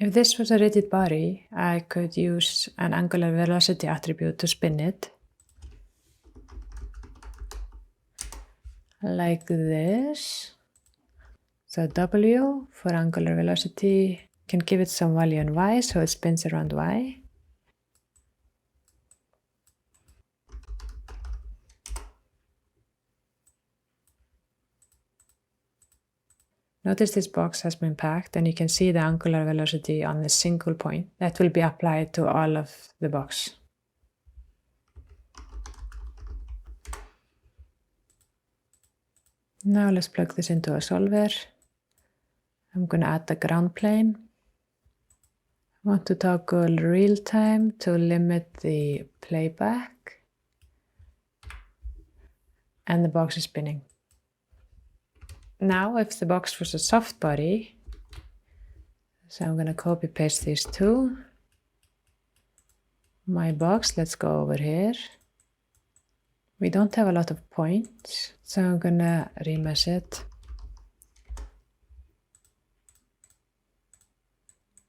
If this was a rigid body, I could use an angular velocity attribute to spin it. Like this. So W for angular velocity can give it some value in y, so it spins around y. Notice this box has been packed and you can see the angular velocity on the single point that will be applied to all of the box. Now let's plug this into a solver. I'm going to add the ground plane. I want to toggle real time to limit the playback. And the box is spinning. Now if the box was a soft body, so I'm going to copy paste these two. My box, let's go over here. We don't have a lot of points, so I'm going to remesh it.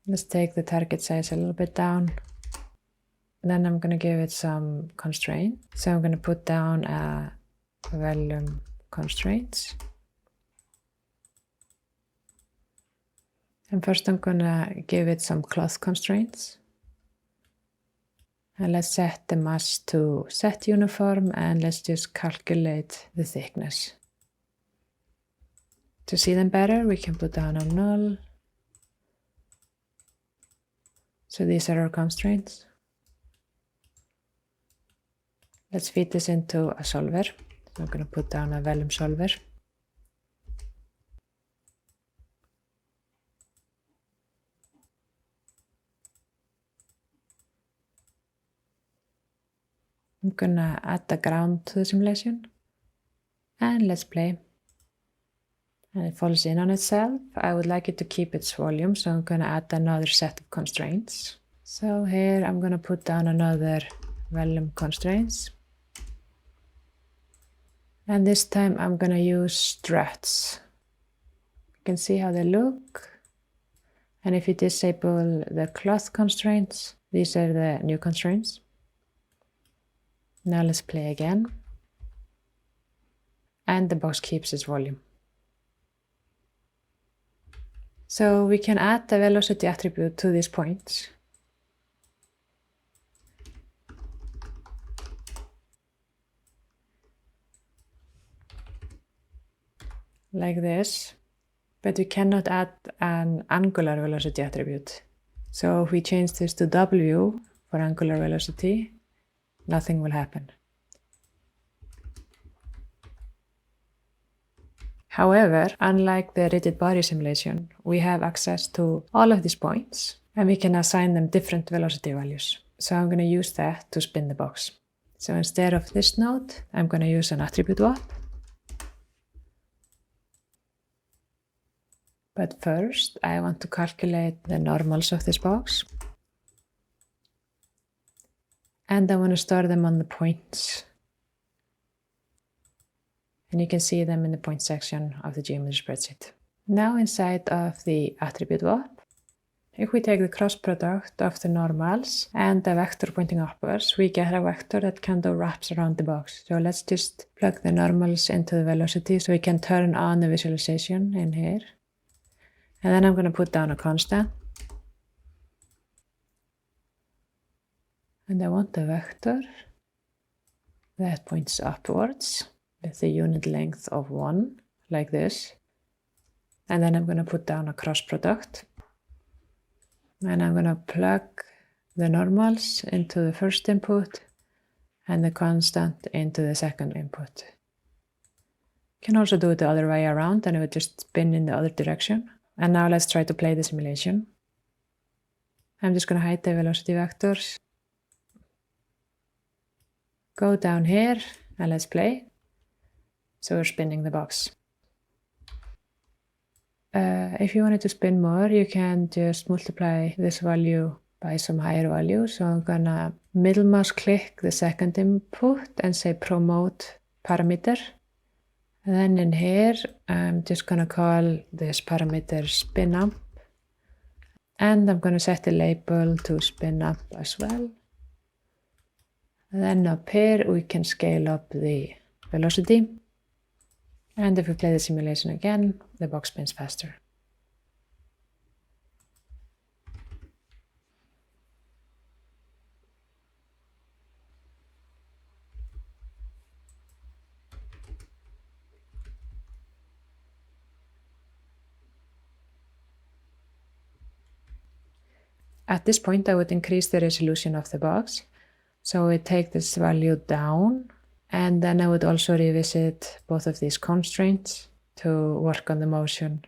Let's take the target size a little bit down. Then I'm going to give it some constraint. So I'm going to put down a volume constraints. And first I'm going to give it some cloth constraints. And let's set the mass to set uniform and let's just calculate the thickness. To see them better, we can put down a null. So these are our constraints. Let's feed this into a solver. So I'm going to put down a volume solver. I'm going to add the ground to the simulation. And let's play. And it falls in on itself. I would like it to keep its volume, so I'm going to add another set of constraints. So here I'm going to put down another volume constraints. And this time I'm going to use struts. You can see how they look. And if you disable the cloth constraints, these are the new constraints. Now let's play again. And the box keeps its volume. So we can add the velocity attribute to these points. Like this. But we cannot add an angular velocity attribute. So if we change this to W for angular velocity, nothing will happen. However, unlike the rigid body simulation, we have access to all of these points and we can assign them different velocity values. So I'm going to use that to spin the box. So instead of this node, I'm going to use an attribute swap. But first, I want to calculate the normals of this box. And I want to store them on the points. And you can see them in the point section of the geometry spreadsheet. Now inside of the attribute swap, if we take the cross product of the normals and the vector pointing upwards, we get a vector that kind of wraps around the box. So let's just plug the normals into the velocity so we can turn on the visualization in here. And then I'm going to put down a constant. And I want a vector that points upwards with a unit length of 1, like this. And then I'm going to put down a cross product. And I'm going to plug the normals into the first input and the constant into the second input. You can also do it the other way around and it would just spin in the other direction. And now let's try to play the simulation. I'm just going to hide the velocity vectors. Go down here and let's play. So we're spinning the box. If you wanted to spin more, you can just multiply this value by some higher value. So I'm gonna middle mouse click the second input and say promote parameter. And then in here, I'm just gonna call this parameter spin amp. And I'm going to set the label to spin up as well. And then up here we can scale up the velocity. And if we play the simulation again, the box spins faster. At this point, I would increase the resolution of the box. So I take this value down, and then I would also revisit both of these constraints to work on the motion